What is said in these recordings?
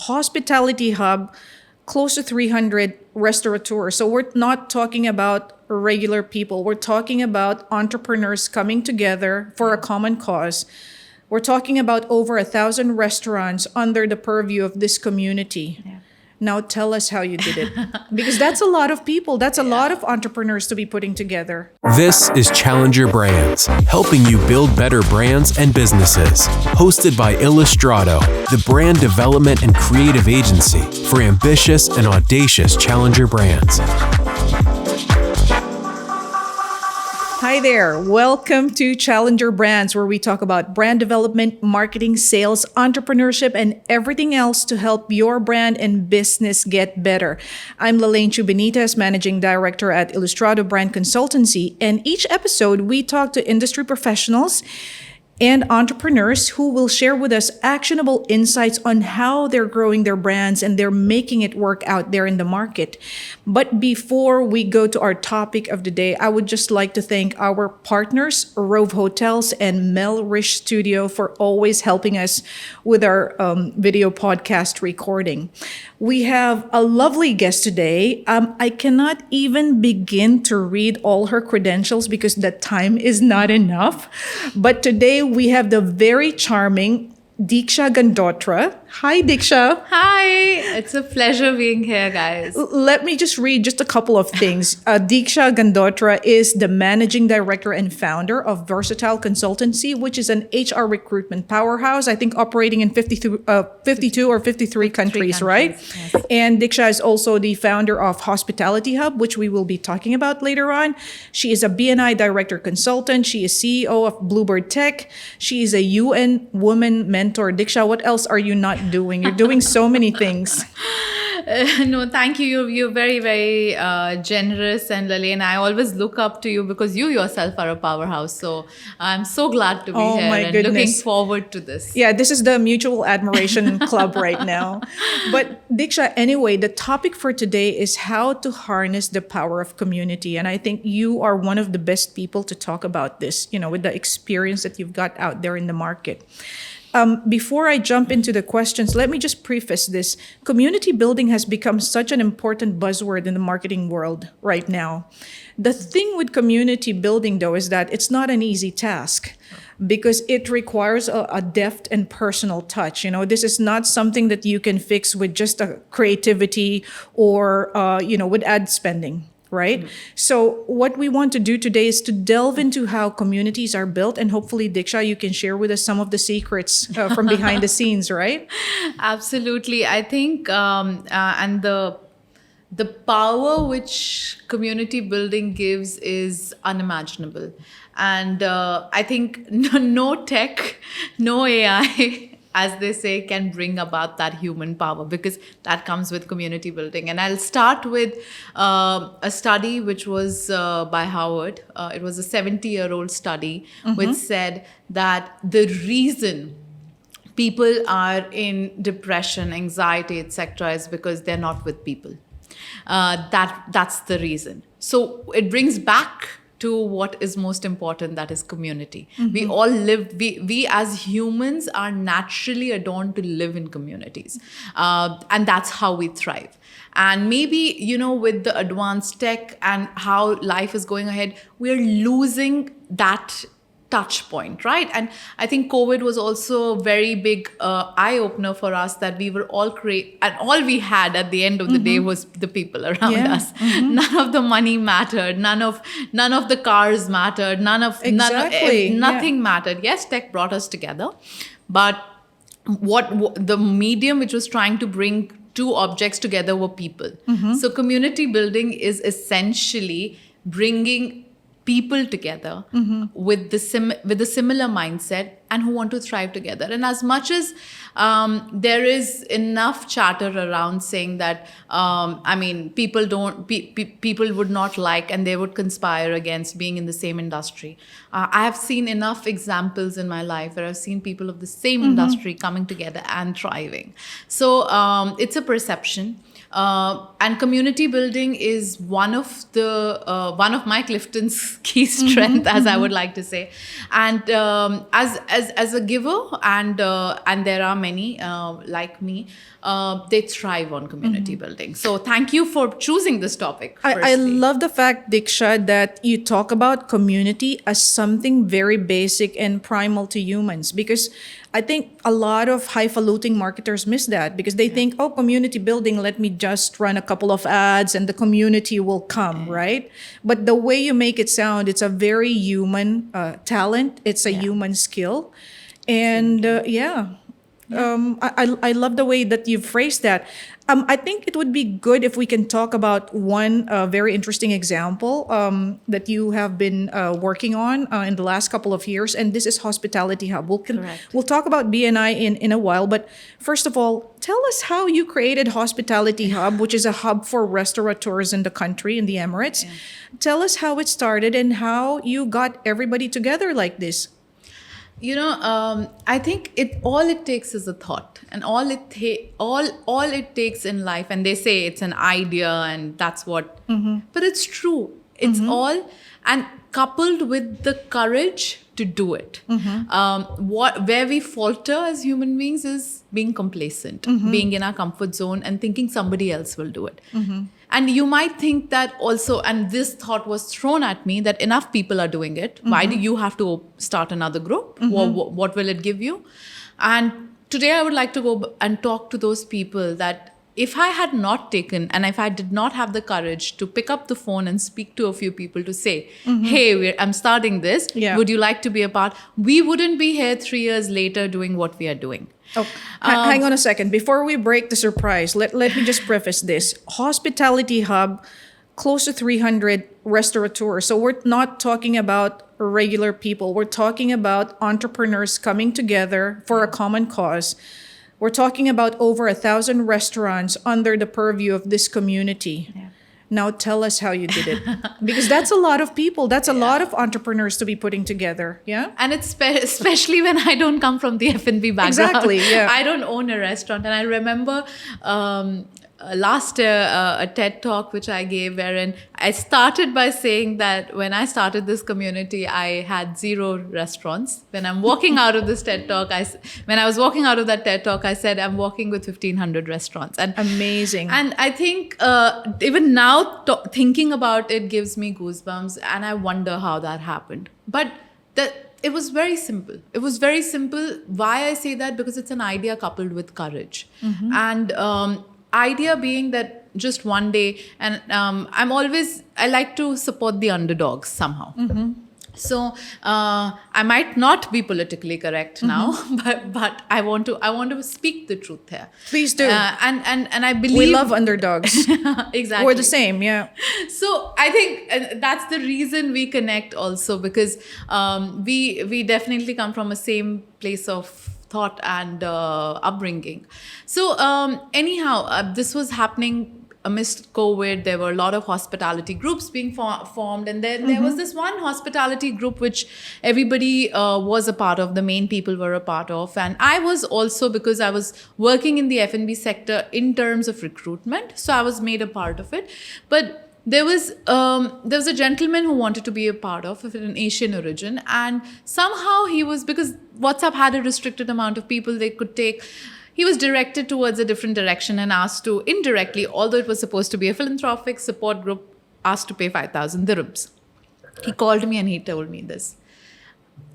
hospitality hub, close to 300 restaurateurs. So we're not talking about regular people. We're talking about entrepreneurs coming together for a common cause. We're talking about over 1,000 restaurants under the purview of this community. Yeah. Now tell us how you did it. Because that's a lot of people. That's a lot of entrepreneurs to be putting together. This is Challenger Brands, helping you build better brands and businesses. Hosted by Illustrado, the brand development and creative agency for ambitious and audacious challenger brands. Hi there. Welcome to Challenger Brands, where we talk about brand development, marketing, sales, entrepreneurship, and everything else to help your brand and business get better. I'm Lalaine Benitez, Managing Director at Illustrado Brand Consultancy. And each episode, we talk to industry professionals and entrepreneurs who will share with us actionable insights on how they're growing their brands and they're making it work out there in the market. But before we go to our topic of the day, I would just like to thank our partners, Rove Hotels and Melrish Studio, for always helping us with our video podcast recording. We have a lovely guest today. I cannot even begin to read all her credentials because the time is not enough. But today we have the very charming Deeksha Gandotra. Hi, Deeksha. Hi, it's a pleasure being here, guys. Let me just read just a couple of things. Deeksha Gandotra is the managing director and founder of Versatile Consultancy, which is an HR recruitment powerhouse, I think operating in 52 or 53 countries, right? Yes. And Deeksha is also the founder of Hospitality Hub, which we will be talking about later on. She is a BNI Director Consultant. She is CEO of Bluebird Tech. She is a UN Woman Mentor. Deeksha, what else are you not doing? You're doing so many things. No, thank you. You're very, very generous. And Lalaine, I always look up to you because you yourself are a powerhouse. So I'm so glad to be here my and goodness. looking forward to this. Yeah, this is the mutual admiration club right now. But Deeksha, anyway, the topic for today is how to harness the power of community. And I think you are one of the best people to talk about this, with the experience that you've got out there in the market. Before I jump into the questions, let me just preface this. Community building has become such an important buzzword in the marketing world right now. The thing with community building, though, is that it's not an easy task because it requires a deft and personal touch. This is not something that you can fix with just a creativity or, with ad spending. Right? Mm-hmm. So what we want to do today is to delve into how communities are built, and hopefully, Deeksha, you can share with us some of the secrets from behind the scenes, right? Absolutely. I think, and the power which community building gives is unimaginable. And I think no tech, no AI, as they say, can bring about that human power because that comes with community building. And I'll start with a study which was by Harvard. It was a 70-year-old study which said that the reason people are in depression, anxiety, etc., is because they're not with people. That's the reason. So it brings back to what is most important, that is community. Mm-hmm. We all live, we as humans are naturally adorned to live in communities. And that's how we thrive. And maybe, with the advanced tech and how life is going ahead, we're losing that touch point, right? And I think COVID was also a very big eye-opener for us that we were all and all we had at the end of the day was the people around us. Mm-hmm. None of the money mattered. None of the cars mattered. Nothing mattered. Yes, tech brought us together, but what the medium which was trying to bring two objects together were people. Mm-hmm. So community building is essentially bringing people together with the similar mindset and who want to thrive together. And as much as there is enough chatter around saying that, people would not like and they would conspire against being in the same industry. I have seen enough examples in my life where I've seen people of the same industry coming together and thriving. So it's a perception. And community building is one of my Clifton's key strength, as I would like to say. And as as a giver, and there are many like me, they thrive on community building. So thank you for choosing this topic. I firstly. love the fact, Deeksha, that you talk about community as something very basic and primal to humans, because I think a lot of highfalutin marketers miss that because they think, oh, community building, let me just run a couple of ads and the community will come, right? But the way you make it sound, it's a very human talent. It's a human skill. And I love the way that you've phrased that. I think it would be good if we can talk about one very interesting example that you have been working on in the last couple of years, and this is Hospitality Hub. We'll talk about BNI in a while, but first of all, tell us how you created Hospitality Hub, which is a hub for restaurateurs in the country, in the Emirates. Yeah. Tell us how it started and how you got everybody together like this. I think all it takes is a thought, and all it takes in life. And they say it's an idea, and that's what. But it's true. It's all, and coupled with the courage to do it. Where we falter as human beings is being complacent, being in our comfort zone, and thinking somebody else will do it. And you might think that also, and this thought was thrown at me, that enough people are doing it. Why do you have to start another group? What will it give you? And today I would like to go and talk to those people that if I had not taken, and if I did not have the courage to pick up the phone and speak to a few people to say, hey, I'm starting this. Yeah. Would you like to be a part? We wouldn't be here 3 years later doing what we are doing. Oh, hang on a second. Before we break the surprise, let me just preface this. Hospitality Hub, close to 300 restaurateurs. So we're not talking about regular people. We're talking about entrepreneurs coming together for a common cause. We're talking about over 1,000 restaurants under the purview of this community. Yeah. Now tell us how you did it. Because that's a lot of people. That's a lot of entrepreneurs to be putting together. Yeah. And it's especially when I don't come from the F&B background. Exactly. Yeah. I don't own a restaurant. And I remember last a TED talk which I gave, wherein I started by saying that when I started this community, I had 0 restaurants. When I'm walking out of this TED talk, when I was walking out of that TED talk, I said I'm working with 1,500 restaurants. And amazing. And I think even now thinking about it gives me goosebumps, and I wonder how that happened. But it was very simple. It was very simple. Why I say that? Because it's an idea coupled with courage. And idea being that just one day, and I like to support the underdogs somehow. So I might not be politically correct now, but I want to speak the truth here. Please do. And I believe we love underdogs. Exactly. We're the same, yeah. So I think that's the reason we connect also, because we definitely come from a same place of thought and upbringing. So anyhow, this was happening amidst COVID. There were a lot of hospitality groups being formed, and then there was this one hospitality group which everybody was a part of, the main people were a part of. And I was also, because I was working in the F&B sector in terms of recruitment, so I was made a part of it. But there was a gentleman who wanted to be a part of it, an Asian origin, and somehow he was, because WhatsApp had a restricted amount of people they could take, he was directed towards a different direction and asked to indirectly, although it was supposed to be a philanthropic support group, asked to pay 5,000 dirhams. He called me and he told me this.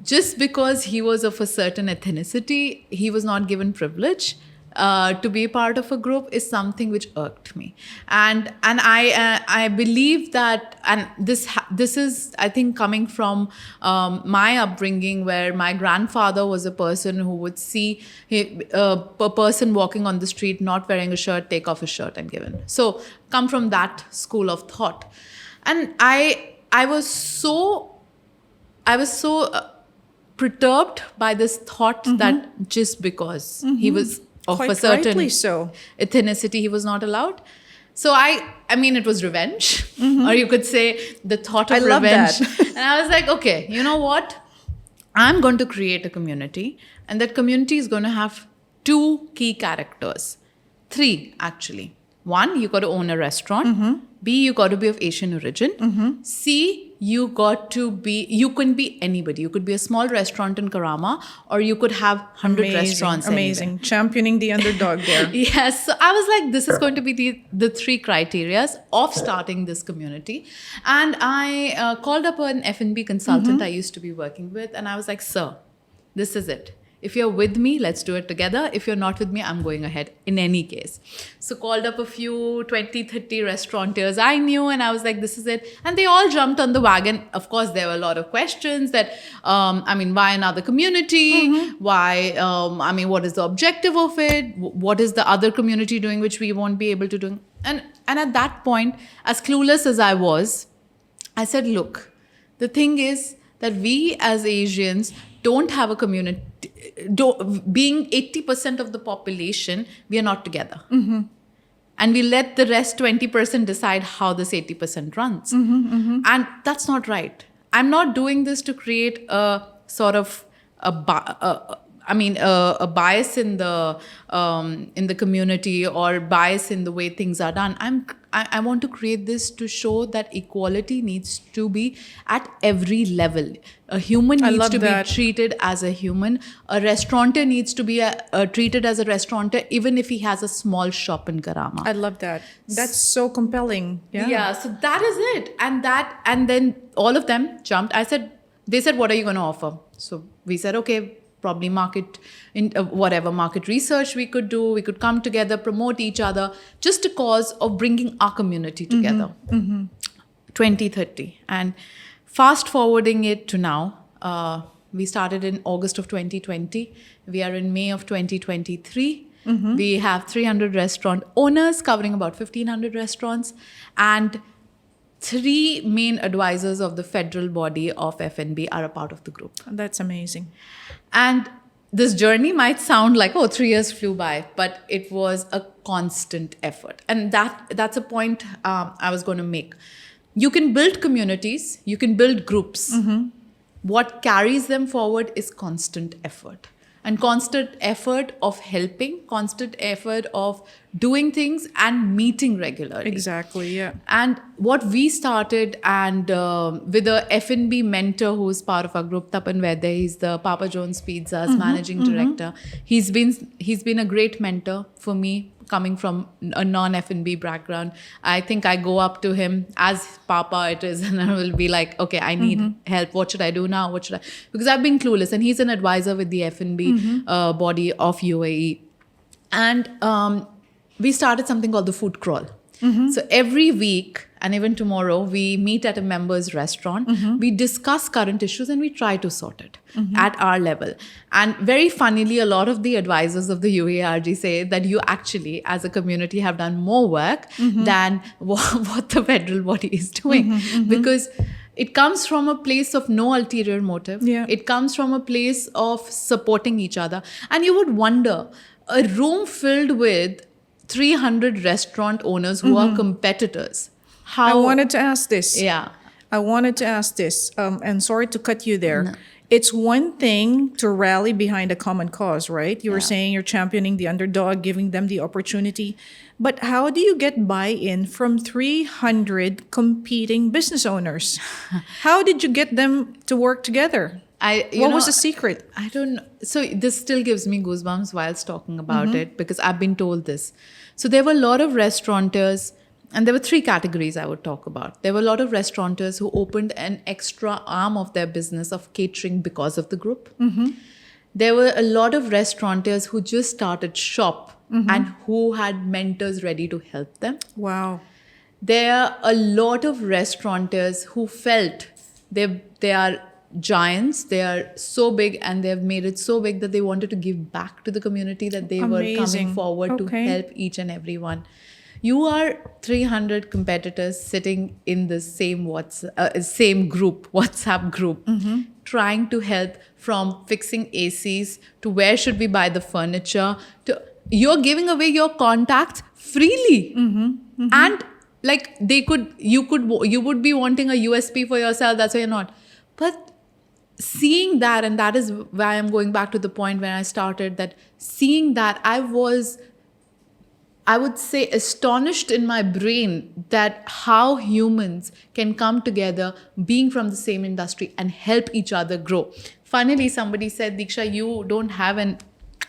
Just because he was of a certain ethnicity, he was not given privilege to be part of a group is something which irked me, and I believe that, and this is, I think, coming from my upbringing, where my grandfather was a person who would see a person walking on the street not wearing a shirt, take off his shirt and give in. So come from that school of thought, and I was so perturbed by this thought that just because he was of quite a certain ethnicity, he was not allowed. So I mean, it was revenge, or you could say the thought of revenge. Love that. And I was like, okay, you know what? I'm going to create a community, and that community is going to have 2 key characters. 3, actually. 1, you got to own a restaurant. B, you got to be of Asian origin. C, you can be anybody. You could be a small restaurant in Karama, or you could have 100 restaurants Amazing. anywhere. Championing the underdog there. Yes. So I was like, this is going to be the three criterias of starting this community. And I called up an F&B consultant I used to be working with. And I was like, sir, this is it. If you're with me, let's do it together. If you're not with me, I'm going ahead in any case. So called up a few 20, 30 restaurateurs I knew, and I was like, this is it. And they all jumped on the wagon. Of course, there were a lot of questions that, why another community? Why, what is the objective of it? What is the other community doing which we won't be able to do? And at that point, as clueless as I was, I said, look, the thing is that we as Asians don't have a community. Being 80% of the population, we are not together. And we let the rest 20% decide how this 80% runs. And that's not right. I'm not doing this to create a sort of a bias in the community or bias in the way things are done. I want to create this to show that equality needs to be at every level. A human needs to be treated as a human. A restaurateur needs to be treated as a restaurateur, even if he has a small shop in Karama. I love that. That's so compelling. Yeah. So that is it. And then all of them jumped. They said, what are you going to offer? So we said, okay, probably market research we could do. We could come together, promote each other, just a cause of bringing our community together. 2030. And fast forwarding it to now, we started in August of 2020. We are in May of 2023. We have 300 restaurant owners covering about 1,500 restaurants, and 3 main advisors of the federal body of F&B are a part of the group. That's amazing. And this journey might sound like, 3 years flew by, but it was a constant effort. And that's a point I was going to make. You can build communities, you can build groups. What carries them forward is constant effort. And constant effort of helping, constant effort of doing things and meeting regularly. Exactly, yeah. And what we started, and with a F&B mentor who's part of our group, Tapan Vaidya, he's the Papa John's Pizza's managing director. He's been a great mentor for me, coming from a non-F&B background. I think I go up to him as Papa it is, and I will be like, okay, I need help. What should I do now? Because I've been clueless, and he's an advisor with the F&B body of UAE. And we started something called the food crawl. So every week, and even tomorrow, we meet at a member's restaurant. We discuss current issues and we try to sort it at our level. And very funnily, a lot of the advisors of the UARG say that you actually, as a community, have done more work than what the federal body is doing. Because it comes from a place of no ulterior motive. Yeah. It comes from a place of supporting each other. And you would wonder, a room filled with 300 restaurant owners who are competitors. I wanted to ask this. Yeah. And sorry to cut you there. No. It's one thing to rally behind a common cause, right? You were saying you're championing the underdog, giving them the opportunity. But how do you get buy-in from 300 competing business owners? How did you get them to work together? What was the secret? I don't know. So this still gives me goosebumps whilst talking about it, because I've been told this. So there were a lot of restaurateurs, and there were 3 categories I would talk about. There were a lot of restaurateurs who opened an extra arm of their business of catering because of the group. There were a lot of restaurateurs who just started shop and who had mentors ready to help them. Wow. There are a lot of restaurateurs who felt they are giants, they are so big, and they have made it so big that they wanted to give back to the community, that they were coming forward to help each and every one. You are 300 competitors sitting in the same WhatsApp group, trying to help, from fixing ACs to where should we buy the furniture, to you're giving away your contacts freely. And like you would be wanting a USP for yourself, that's why you're not. But seeing that, and that is why I'm going back to the point where I started, that seeing that, I was I would say, astonished in my brain that how humans can come together, being from the same industry, and help each other grow. Finally, somebody said, Deeksha, you don't have an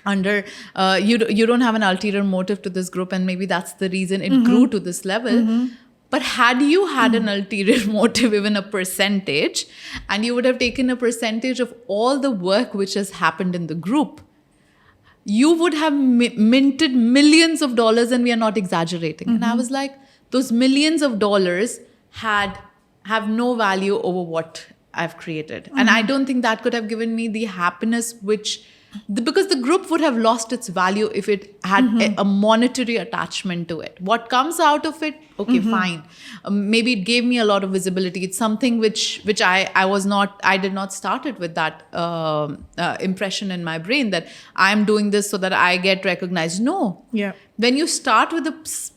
you don't have an ulterior motive to this group, and maybe that's the reason it grew to this level. But had you had an ulterior motive, even a percentage, and you would have taken a percentage of all the work which has happened in the group, you would have minted millions of dollars, and we are not exaggerating. And I was like, those millions of dollars have no value over what I've created. And I don't think that could have given me the happiness because the group would have lost its value if it had a monetary attachment to it. What comes out of it, okay, fine. Maybe it gave me a lot of visibility. It's something which I did not start it with that impression in my brain that I'm doing this so that I get recognized. No. Yeah. When you start with a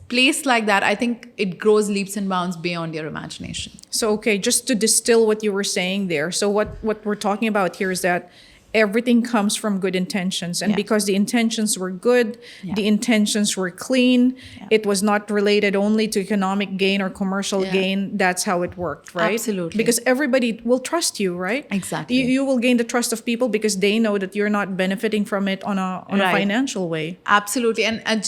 place like that, I think it grows leaps and bounds beyond your imagination. So, okay, just to distill what you were saying there. So what we're talking about here is that everything comes from good intentions. And because the intentions were good, the intentions were clean, it was not related only to economic gain or commercial gain. That's how it worked, right? Absolutely. Because everybody will trust you, right? Exactly. You will gain the trust of people because they know that you're not benefiting from it on a financial way. Absolutely. And I'm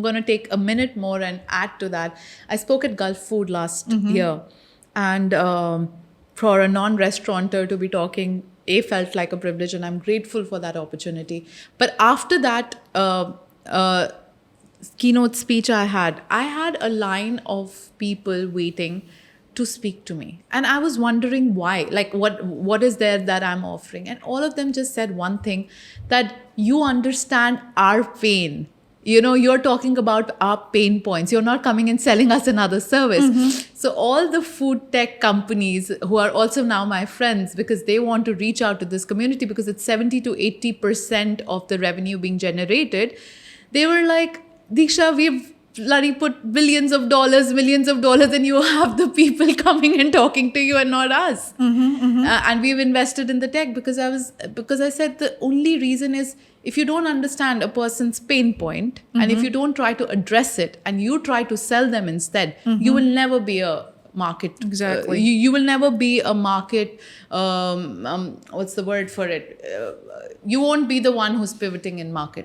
going to take a minute more and add to that. I spoke at Gulf Food last year. And for a non-restaurateur to be talking, felt like a privilege, and I'm grateful for that opportunity. But after that keynote speech I had a line of people waiting to speak to me. And I was wondering why, like what is there that I'm offering? And all of them just said one thing, that you understand our pain. You're talking about our pain points. You're not coming and selling us another service. So all the food tech companies who are also now my friends, because they want to reach out to this community because it's 70 to 80% of the revenue being generated, they were like, Deeksha, we've bloody put millions of dollars, and you have the people coming and talking to you and not us. And we've invested in the tech because I said the only reason is, if you don't understand a person's pain point and if you don't try to address it and you try to sell them instead, you will never be a market. Exactly. You will never be a market. What's the word for it? You won't be the one who's pivoting in market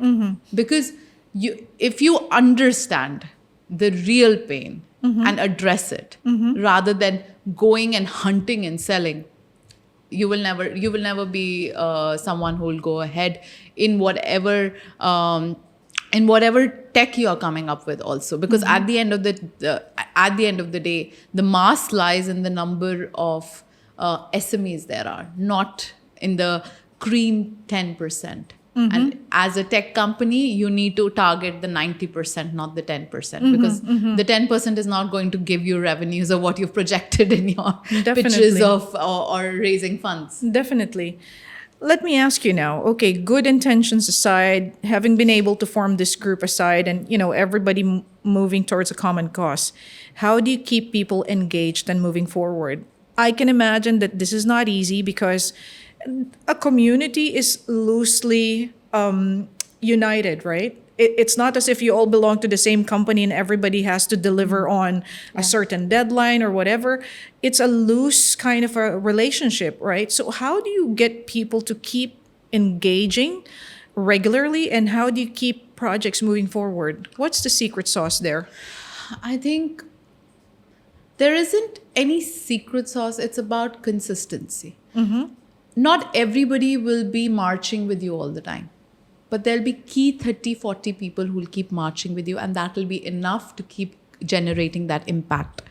because if you understand the real pain and address it rather than going and hunting and selling, you will never be someone who will go ahead in whatever tech you are coming up with also, because at the end of the day, the mass lies in the number of SMEs there are, not in the cream 10%. And as a tech company, you need to target the 90%, not the 10%, because the 10% is not going to give you revenues or what you've projected in your pitches of or raising funds. Definitely. Let me ask you now, okay, good intentions aside, having been able to form this group aside, and everybody moving towards a common cause, how do you keep people engaged and moving forward? I can imagine that this is not easy because a community is loosely united, right? It's not as if you all belong to the same company and everybody has to deliver on a certain deadline or whatever. It's a loose kind of a relationship, right? So how do you get people to keep engaging regularly, and how do you keep projects moving forward? What's the secret sauce there? I think there isn't any secret sauce. It's about consistency. Not everybody will be marching with you all the time, but there'll be key 30, 40 people who will keep marching with you, and that will be enough to keep generating that impact.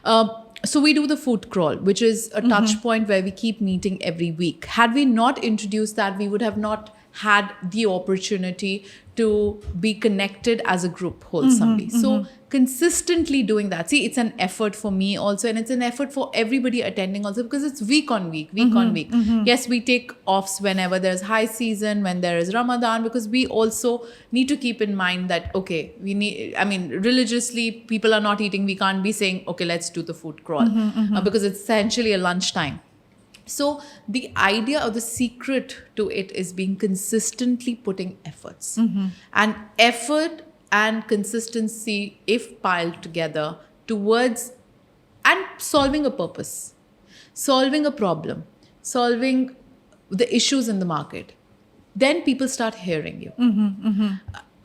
So we do the food crawl, which is a touch point where we keep meeting every week. Had we not introduced that, we would have not had the opportunity to be connected as a group wholesomely. So consistently doing that. See, it's an effort for me also, and it's an effort for everybody attending also, because it's week on week. Yes, we take offs whenever there's high season, when there is Ramadan, because we also need to keep in mind that, okay, religiously people are not eating. We can't be saying, okay, let's do the food crawl because it's essentially a lunchtime. So the idea or the secret to it is being consistently putting efforts. And effort and consistency, if piled together, towards and solving a purpose, solving a problem, solving the issues in the market, then people start hearing you.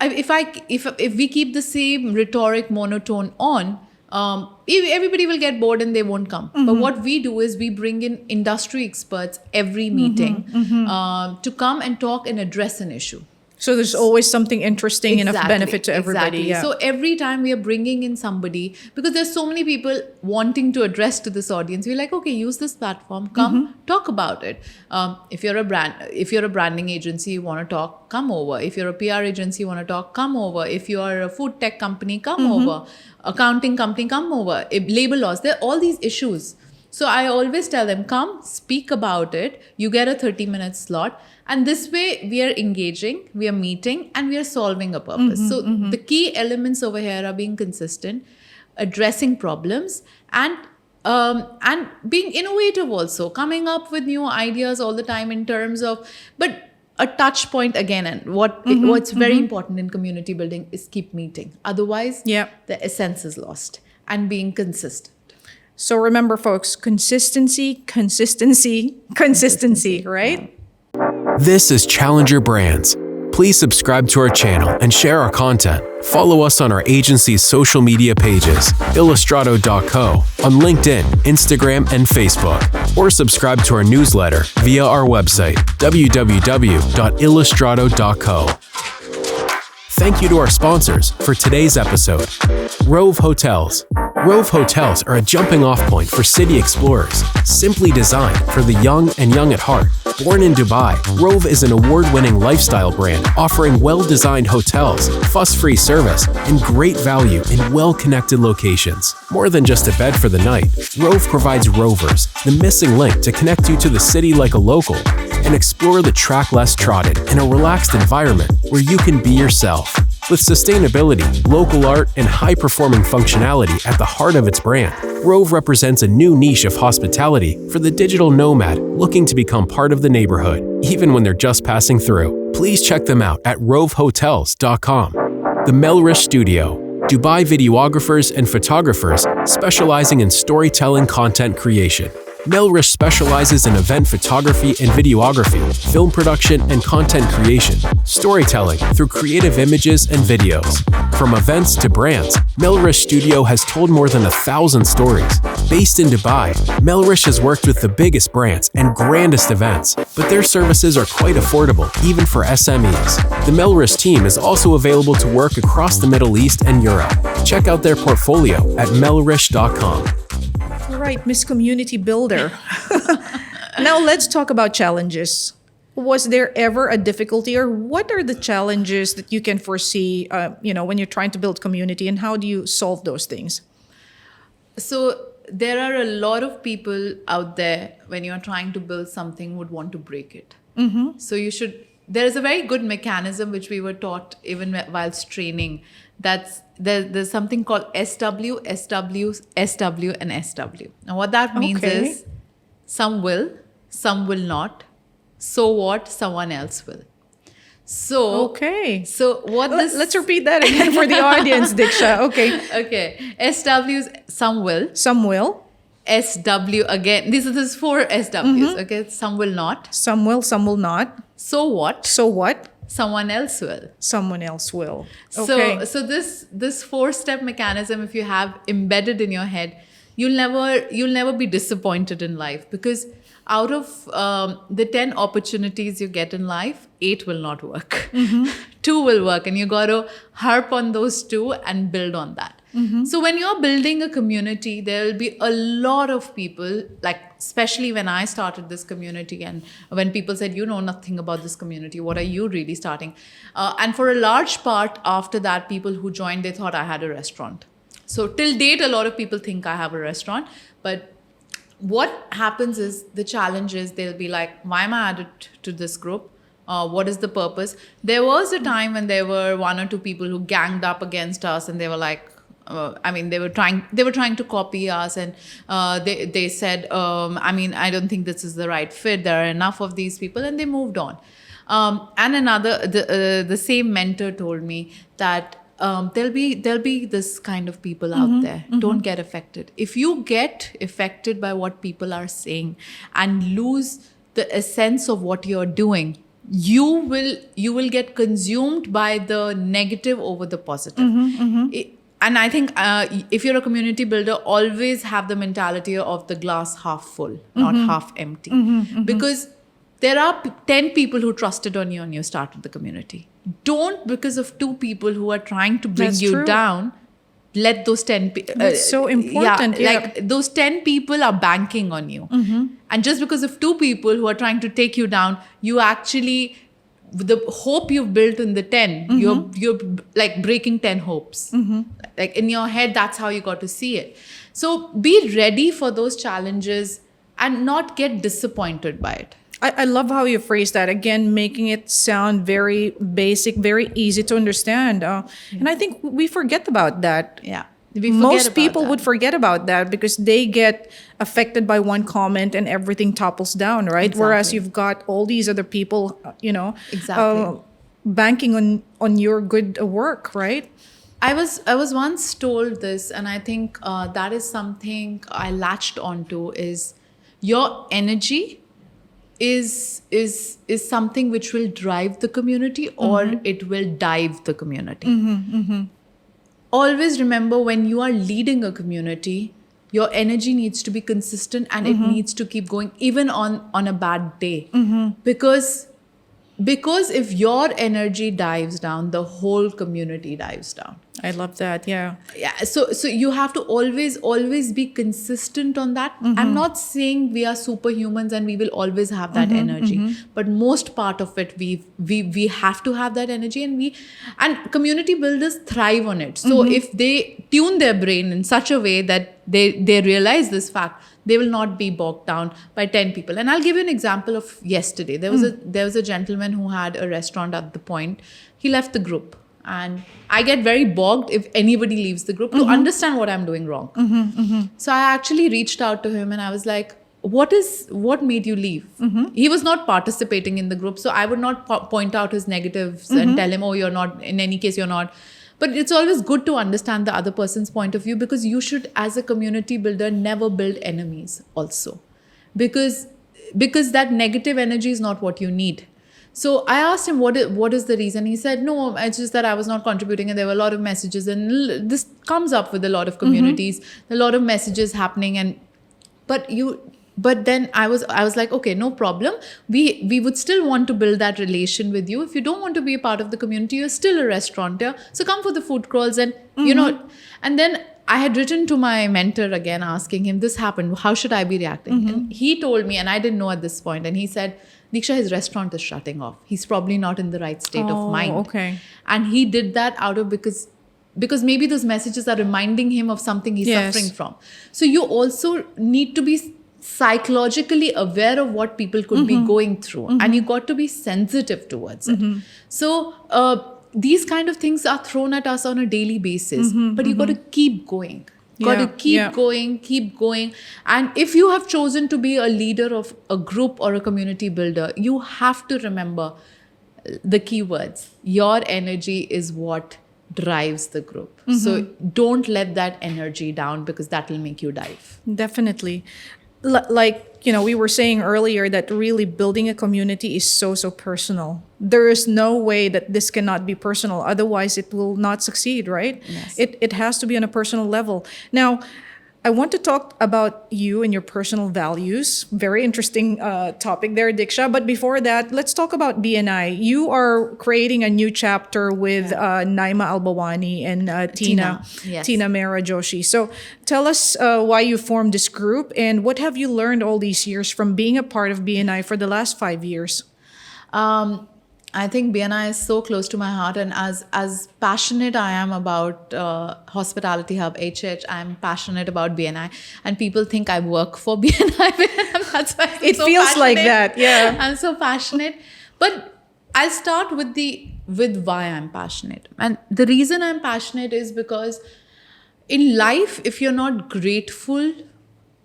If we keep the same rhetoric monotone on, everybody will get bored and they won't come. But what we do is we bring in industry experts every meeting to come and talk and address an issue. So there's always something interesting and of benefit to everybody. Exactly. Yeah. So every time we are bringing in somebody, because there's so many people wanting to address to this audience, we're like, okay, use this platform, come talk about it. If you're a branding agency, you want to talk, come over. If you're a PR agency, you want to talk, come over. If you are a food tech company, come over. Accounting company, come over. Labor laws, there are all these issues. So I always tell them, come, speak about it. You get a 30-minute slot. And this way, we are engaging, we are meeting, and we are solving a purpose. So the key elements over here are being consistent, addressing problems, and being innovative also, coming up with new ideas all the time in terms of, but a touch point again. And what's very important in community building is keep meeting. Otherwise, the essence is lost, and being consistent. So remember, folks, consistency, right? This is Challenger Brands. Please subscribe to our channel and share our content. Follow us on our agency's social media pages, Illustrado.co, on LinkedIn, Instagram, and Facebook, or subscribe to our newsletter via our website, www.illustrado.co. Thank you to our sponsors for today's episode. Rove Hotels. Rove Hotels are a jumping off point for city explorers, simply designed for the young and young at heart. Born in Dubai, Rove is an award-winning lifestyle brand offering well-designed hotels, fuss-free service, and great value in well-connected locations. More than just a bed for the night, Rove provides rovers, the missing link to connect you to the city like a local, and explore the track less trodden in a relaxed environment where you can be yourself. With sustainability, local art, and high-performing functionality at the heart of its brand, Rove represents a new niche of hospitality for the digital nomad looking to become part of the neighborhood, even when they're just passing through. Please check them out at rovehotels.com. The Melrish Studio. Dubai videographers and photographers specializing in storytelling content creation. Melrish specializes in event photography and videography, film production and content creation, storytelling through creative images and videos. From events to brands, Melrish Studio has told more than 1,000 stories. Based in Dubai, Melrish has worked with the biggest brands and grandest events, but their services are quite affordable, even for SMEs. The Melrish team is also available to work across the Middle East and Europe. Check out their portfolio at melrish.com. All right, Miss Community Builder. Now let's talk about challenges. Was there ever a difficulty, or what are the challenges that you can foresee, when you're trying to build community, and how do you solve those things? So there are a lot of people out there, when you're trying to build something, would want to break it. So there is a very good mechanism which we were taught even whilst training. There's something called SW, SW, SW, and SW. Now what that means is some will, some will not. So what? Someone else will. So what this... Let's repeat that again for the audience, Deeksha. Okay. SW is some will. Some will. SW again. This is 4 SWs. Okay. Some will not. Some will, some will not. So what? So what? Someone else will. Someone else will. Okay. So this 4-step mechanism, if you have embedded in your head, you'll never be disappointed in life, because out of the 10 opportunities you get in life, 8 will not work. 2 will work, and you got to harp on those 2 and build on that. So when you're building a community, there will be a lot of people, like especially when I started this community, and when people said, you know nothing about this community, what are you really starting? And for a large part after that, people who joined, they thought I had a restaurant. So till date, a lot of people think I have a restaurant. But what happens is, the challenge is, they'll be like, why am I added to this group? What is the purpose? There was a time when there were 1 or 2 people who ganged up against us, and they were like, they were trying to copy us, and they said, I don't think this is the right fit. There are enough of these people, and they moved on. And the same mentor told me that there'll be this kind of people out there. Don't get affected. If you get affected by what people are saying and lose the essence of what you're doing, you will get consumed by the negative over the positive. And I think if you're a community builder, always have the mentality of the glass half full, not half empty. Because there are 10 people who trusted on you and you started the community. Don't, because of 2 people who are trying to bring That's you true. down, let those 10 people... That's so important, yeah. Like those 10 people are banking on you. And just because of 2 people who are trying to take you down, you actually... the hope you've built in the 10, you're like breaking 10 hopes. Like in your head, that's how you got to see it. So be ready for those challenges and not get disappointed by it. I love how you phrase that. Again, making it sound very basic, very easy to understand. And I think we forget about that. Yeah. We forget Most about people that. would forget about that because they get affected by one comment and everything topples down, right? Exactly. Whereas you've got all these other people, Exactly. banking on your good work, right? I was once told this, and I think that is something I latched onto, is your energy is something which will drive the community or it will dive the community. Always remember, when you are leading a community, your energy needs to be consistent and it needs to keep going even on a bad day. Because if your energy dives down, the whole community dives down. I love that. Yeah. Yeah, so you have to always be consistent on that. I'm not saying we are superhumans and we will always have that energy, but most part of it we have to have that energy, and community builders thrive on it. So if they tune their brain in such a way that they realize this fact, they will not be bogged down by 10 people. And I'll give you an example of yesterday. There was a gentleman who had a restaurant at the point. He left the group. And I get very bogged if anybody leaves the group to understand what I'm doing wrong. So I actually reached out to him and I was like, what made you leave? He was not participating in the group. So I would not point out his negatives and tell him, oh, you're not, in any case, you're not. But it's always good to understand the other person's point of view, because you should, as a community builder, never build enemies also. Because that negative energy is not what you need. So I asked him, what is the reason? He said, no, it's just that I was not contributing and there were a lot of messages. And this comes up with a lot of communities, a lot of messages happening. But then I was like, okay, no problem. We would still want to build that relation with you. If you don't want to be a part of the community, you're still a restaurateur. So come for the food crawls and, and then I had written to my mentor again, asking him, this happened, how should I be reacting? And he told me, and I didn't know at this point, and he said, Deeksha, his restaurant is shutting off. He's probably not in the right state of mind. Okay. And he did that out of because maybe those messages are reminding him of something he's suffering from. So you also need to be psychologically aware of what people could be going through, and you got to be sensitive towards it. So these kind of things are thrown at us on a daily basis, but you got to keep going. Got to keep going. And if you have chosen to be a leader of a group or a community builder, you have to remember the keywords. Your energy is what drives the group. So don't let that energy down, because that will make you dive. Definitely. Like, we were saying earlier that really building a community is so personal. There is no way that this cannot be personal. Otherwise, it will not succeed, right? Yes. It has to be on a personal level. Now, I want to talk about you and your personal values. Very interesting topic there, Deeksha. But before that, let's talk about BNI. You are creating a new chapter with Naima Albawani and Tina Mera Joshi. So tell us why you formed this group and what have you learned all these years from being a part of BNI for the last 5 years? I think BNI is so close to my heart, and as passionate I am about Hospitality Hub HH, I'm passionate about BNI, and people think I work for BNI. That's why it so feels passionate. Like that. Yeah, I'm so passionate. But I'll start with why I'm passionate, and the reason I'm passionate is because in life, if you're not grateful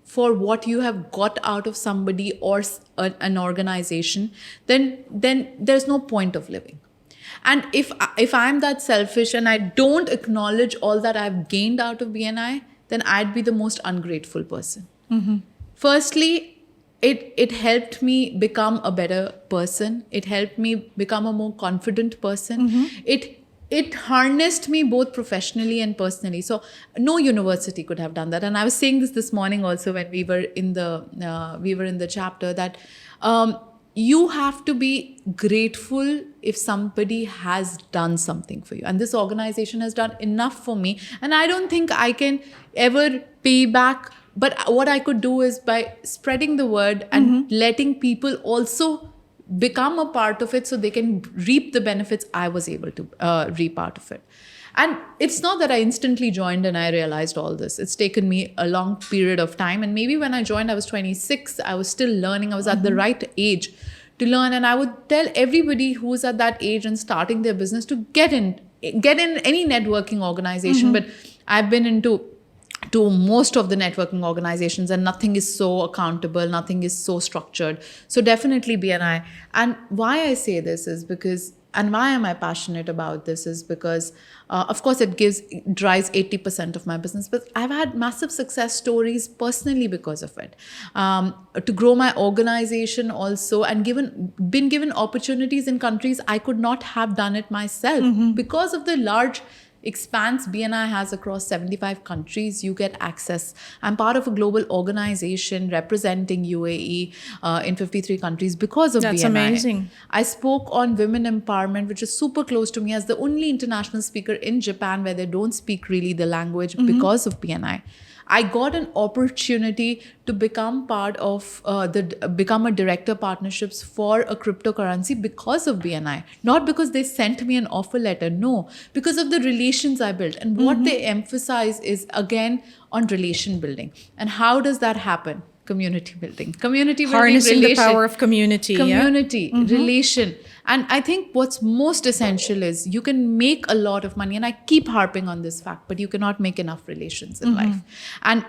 for what you have got out of somebody or an organization, then there's no point of living. And if I'm that selfish and I don't acknowledge all that I've gained out of BNI, then I'd be the most ungrateful person. Firstly, it helped me become a better person. It helped me become a more confident person. It harnessed me both professionally and personally. So no university could have done that. And I was saying this morning also when we were in the chapter, that you have to be grateful if somebody has done something for you. And this organization has done enough for me. And I don't think I can ever pay back. But what I could do is by spreading the word and letting people also become a part of it so they can reap the benefits I was able to reap out of it. And it's not that I instantly joined and I realized all this. It's taken me a long period of time. And maybe when I joined, I was 26. I was still learning. I was at the right age to learn. And I would tell everybody who's at that age and starting their business to get in any networking organization. But I've been into most of the networking organizations, and nothing is so accountable, nothing is so structured. So definitely BNI. And why I say this is because, and why am I passionate about this is because, of course, it drives 80% of my business, but I've had massive success stories personally because of it. To grow my organization also, and been given opportunities in countries I could not have done it myself because of the large expanse BNI has across 75 countries. You get access. I'm part of a global organization representing UAE in 53 countries because of BNI. That's amazing. I spoke on women empowerment, which is super close to me, as the only international speaker in Japan where they don't speak really the language because of BNI. I got an opportunity to become part of become a director partnerships for a cryptocurrency because of BNI. Not because they sent me an offer letter, no, because of the relations I built. And what they emphasize is, again, on relation building. And how does that happen? Community building, Harnessing the power of community, relation. And I think what's most essential is you can make a lot of money, and I keep harping on this fact, but you cannot make enough relations in life. And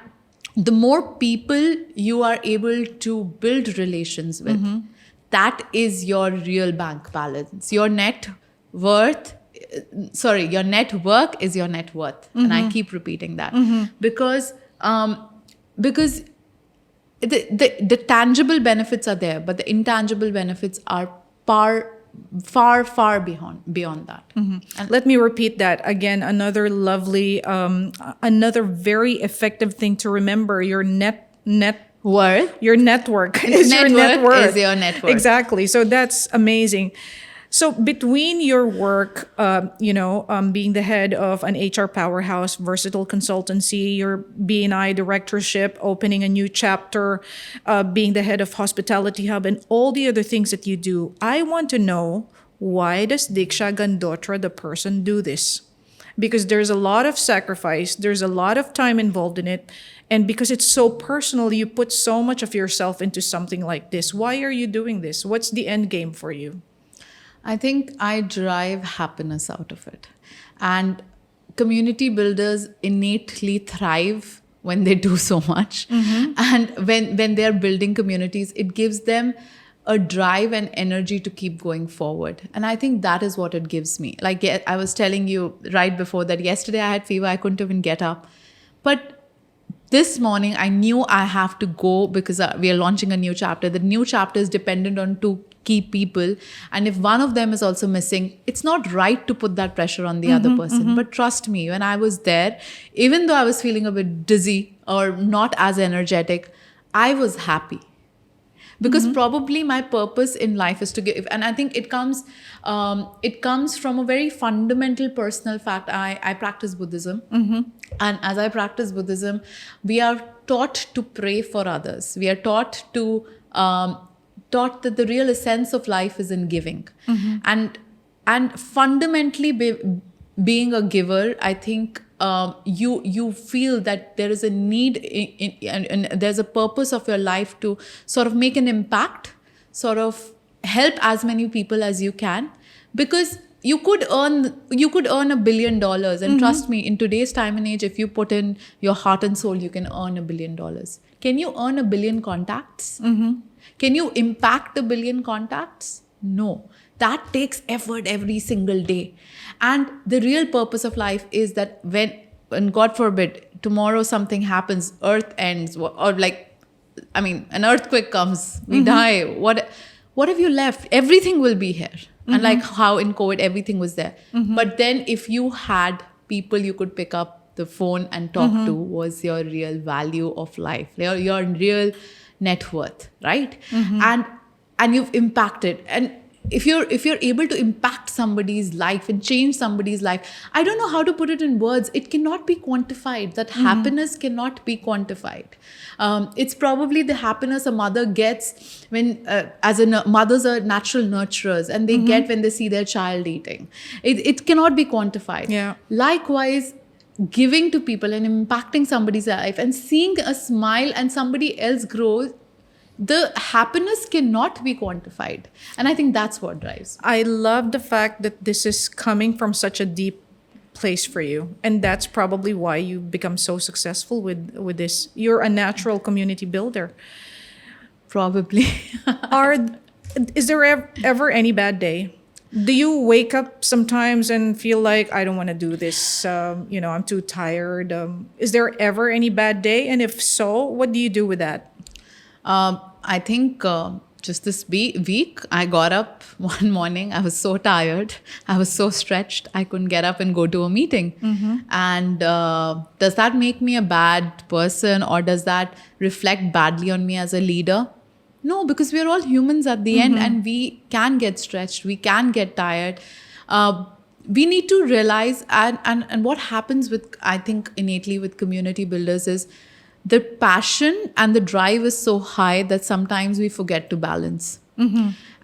the more people you are able to build relations with, that is your real bank balance. Your net worth is your net worth. And I keep repeating that because the tangible benefits are there, but the intangible benefits are far beyond that. And let me repeat that again. Another lovely, another very effective thing to remember: your net worth. Your network is your net worth. Is your net worth. Exactly. So that's amazing. So between your work, being the head of an HR powerhouse, versatile consultancy, your BNI directorship, opening a new chapter, being the head of Hospitality Hub, and all the other things that you do, I want to know, why does Deeksha Gandotra, the person, do this? Because there's a lot of sacrifice, there's a lot of time involved in it, and because it's so personal, you put so much of yourself into something like this. Why are you doing this? What's the end game for you? I think I derive happiness out of it. And community builders innately thrive when they do so much. And when they're building communities, it gives them a drive and energy to keep going forward. And I think that is what it gives me. Like I was telling you right before that, yesterday I had fever, I couldn't even get up. But this morning I knew I have to go because we are launching a new chapter. The new chapter is dependent on 2 key people. And if one of them is also missing, it's not right to put that pressure on the other person. But trust me, when I was there, even though I was feeling a bit dizzy or not as energetic, I was happy. Because probably my purpose in life is to give. And I think it comes from a very fundamental personal fact. I practice Buddhism. And as I practice Buddhism, we are taught to pray for others. We are taught that the real essence of life is in giving. And fundamentally being a giver, I think you feel that there is a need and there's a purpose of your life to sort of make an impact, sort of help as many people as you can, because you could earn $1 billion, and trust me, in today's time and age, if you put in your heart and soul, you can earn $1 billion. Can you earn 1 billion contacts? Can you impact 1 billion contacts? No. that takes effort every single day. And the real purpose of life is that when God forbid, tomorrow something happens, earth ends, or like, I mean, an earthquake comes, we die. What have you left? Everything will be here. And like how in COVID, everything was there. But then if you had people you could pick up the phone and talk to, was your real value of life, your real net worth, right? And you've impacted. And if you're able to impact somebody's life and change somebody's life, I don't know how to put it in words. It cannot be quantified. That happiness cannot be quantified. It's probably the happiness a mother gets when, mothers are natural nurturers, and they get when they see their child eating. It cannot be quantified. Yeah. Likewise, giving to people and impacting somebody's life and seeing a smile and somebody else grow, the happiness cannot be quantified. And I think that's what drives. I love the fact that this is coming from such a deep place for you. And that's probably why you become so successful with this. You're a natural community builder. Probably. Is there ever any bad day? Do you wake up sometimes and feel like, I don't want to do this, I'm too tired? Is there ever any bad day? And if so, what do you do with that? I think just this week, I got up one morning. I was so tired. I was so stretched. I couldn't get up and go to a meeting. And does that make me a bad person, or does that reflect badly on me as a leader? No, because we're all humans at the end, and we can get stretched. We can get tired. We need to realize, and what happens with, I think, innately with community builders is, the passion and the drive is so high that sometimes we forget to balance.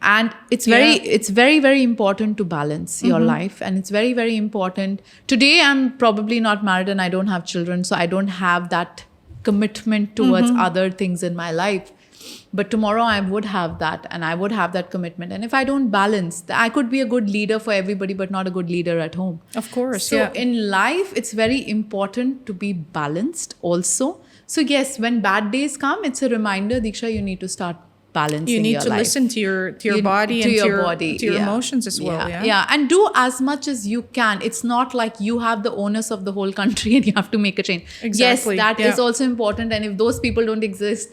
And it's very, very important to balance your life. And it's very, very important. Today, I'm probably not married and I don't have children, so I don't have that commitment towards other things in my life. But tomorrow I would have that, and I would have that commitment. And if I don't balance, I could be a good leader for everybody, but not a good leader at home. Of course, So in life, it's very important to be balanced also. So yes, when bad days come, it's a reminder, Deeksha, you need to start balancing your life. You need to listen to your body and to your emotions as well. Yeah, and do as much as you can. It's not like you have the onus of the whole country and you have to make a change. Exactly. Yes, that is also important. And if those people don't exist,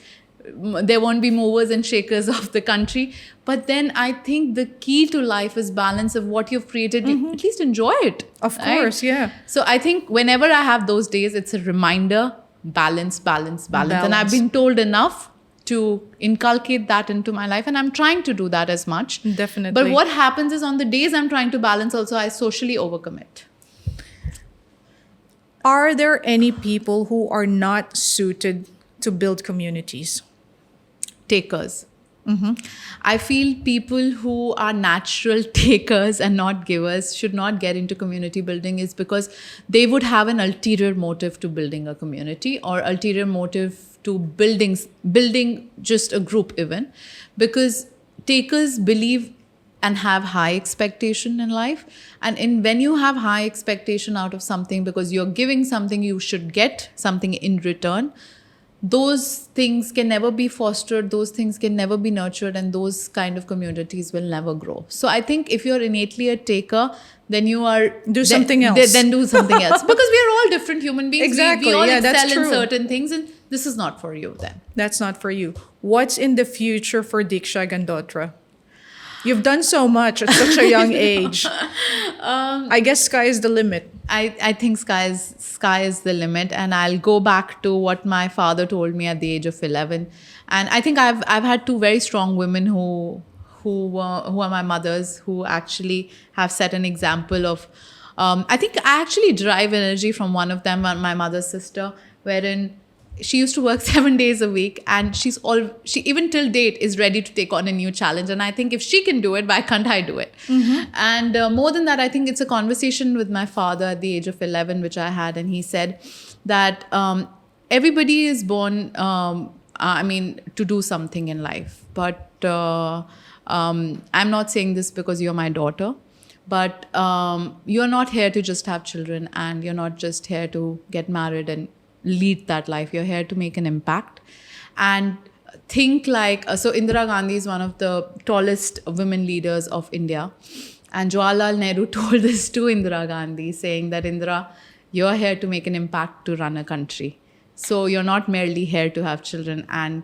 there won't be movers and shakers of the country. But then I think the key to life is balance of what you've created. At least enjoy it. Of course, yeah. So I think whenever I have those days, it's a reminder, balance. And I've been told enough to inculcate that into my life. And I'm trying to do that as much. Definitely. But what happens is, on the days I'm trying to balance also, I socially overcommit. Are there any people who are not suited to build communities? Takers. I feel people who are natural takers and not givers should not get into community building, is because they would have an ulterior motive to building a community, or ulterior motive to building just a group even. Because takers believe and have high expectation in life. And when you have high expectation out of something, because you're giving something, you should get something in return. Those things can never be fostered, those things can never be nurtured, and those kind of communities will never grow. So I think if you're innately a taker, then you are... Do something else. Then do something else. Because we are all different human beings. Exactly. We all Yeah, that's excel in true. certain things, and this is not for you then. That's not for you. What's in the future for Deeksha Gandotra? You've done so much at such a young age. I guess sky is the limit. I think sky is the limit, and I'll go back to what my father told me at the age of 11. And I think I've had two very strong women who are my mothers, who actually have set an example of. I think I actually derive energy from one of them, my mother's sister, wherein she used to work 7 days a week, and she even till date is ready to take on a new challenge. And I think if she can do it, why can't I do it? And more than that, I think it's a conversation with my father at the age of 11, which I had. And he said that everybody is born, to do something in life. But I'm not saying this because you're my daughter. But you're not here to just have children, and you're not just here to get married and lead that life. You're here to make an impact. And think like, so Indira Gandhi is one of the tallest women leaders of India. And Jawaharlal Nehru told this to Indira Gandhi, saying that, Indira, you're here to make an impact to run a country. So you're not merely here to have children and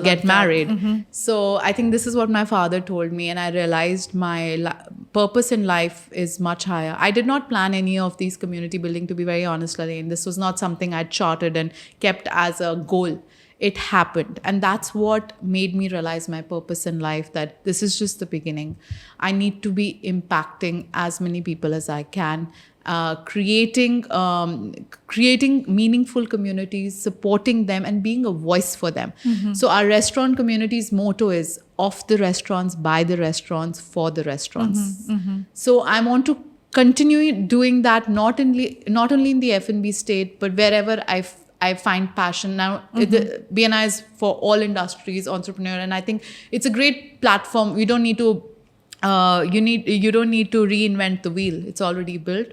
get married. So I think this is what my father told me, and I realized my purpose in life is much higher. I did not plan any of these community building, to be very honest, Lalaine. This was not something I'd charted and kept as a goal. It happened, and that's what made me realize my purpose in life, that this is just the beginning. I need to be impacting as many people as I can, creating meaningful communities, supporting them, and being a voice for them. So our restaurant community's motto is of the restaurants, by the restaurants, for the restaurants. So I want to continue doing that, not only in the F&B state, but wherever I find passion. Now, the BNI is for all industries, entrepreneur, and I think it's a great platform. You don't need to you don't need to reinvent the wheel. It's already built.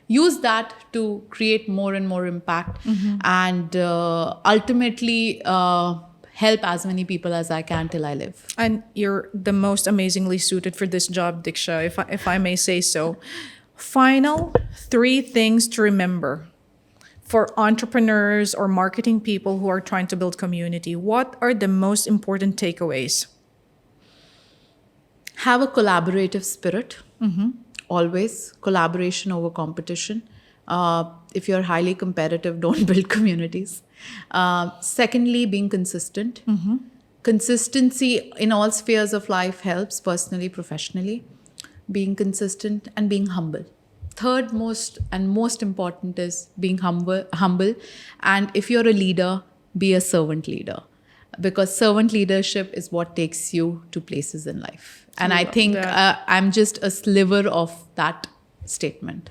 Use that to create more and more impact, and ultimately help as many people as I can till I live. And you're the most amazingly suited for this job, Deeksha, if I may say so. Final 3 things to remember for entrepreneurs or marketing people who are trying to build community. What are the most important takeaways? Have a collaborative spirit. Always collaboration over competition. If you're highly competitive, don't build communities. Secondly, being consistent. Consistency in all spheres of life helps, personally, professionally. Being consistent and being humble. Third most important is being humble. And if you're a leader, be a servant leader. Because servant leadership is what takes you to places in life. And I think I'm just a sliver of that statement.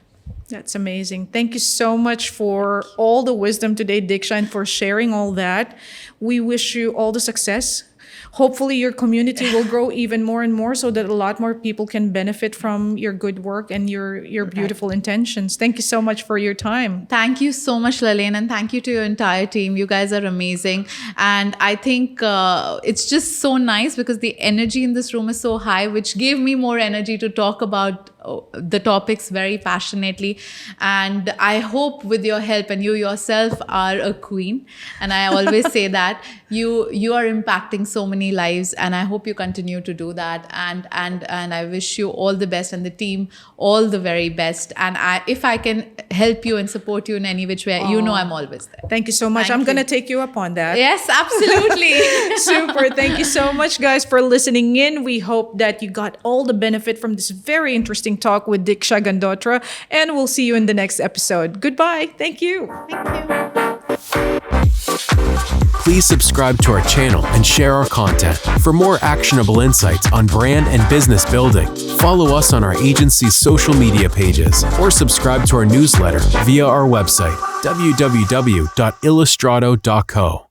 That's amazing. Thank you so much for all the wisdom today, Deeksha, and for sharing all that. We wish you all the success. Hopefully your community will grow even more and more, so that a lot more people can benefit from your good work and your beautiful intentions. Thank you so much for your time. Thank you so much, Lalaine, and thank you to your entire team. You guys are amazing. And I think it's just so nice because the energy in this room is so high, which gave me more energy to talk about the topics very passionately. And I hope with your help, and you yourself are a queen, and I always say that you are impacting so many lives, and I hope you continue to do that. And I wish you all the best, and the team all the very best. And if I can help you and support you in any which way, you know I'm always there. Thank you so much. I'm going to take you up on that. Yes, absolutely. Super. Thank you so much, guys, for listening in. We hope that you got all the benefit from this very interesting talk with Deeksha Gandotra, and we'll see you in the next episode. Goodbye. Thank you. Thank you. Please subscribe to our channel and share our content. For more actionable insights on brand and business building, follow us on our agency's social media pages or subscribe to our newsletter via our website, www.illustrado.co.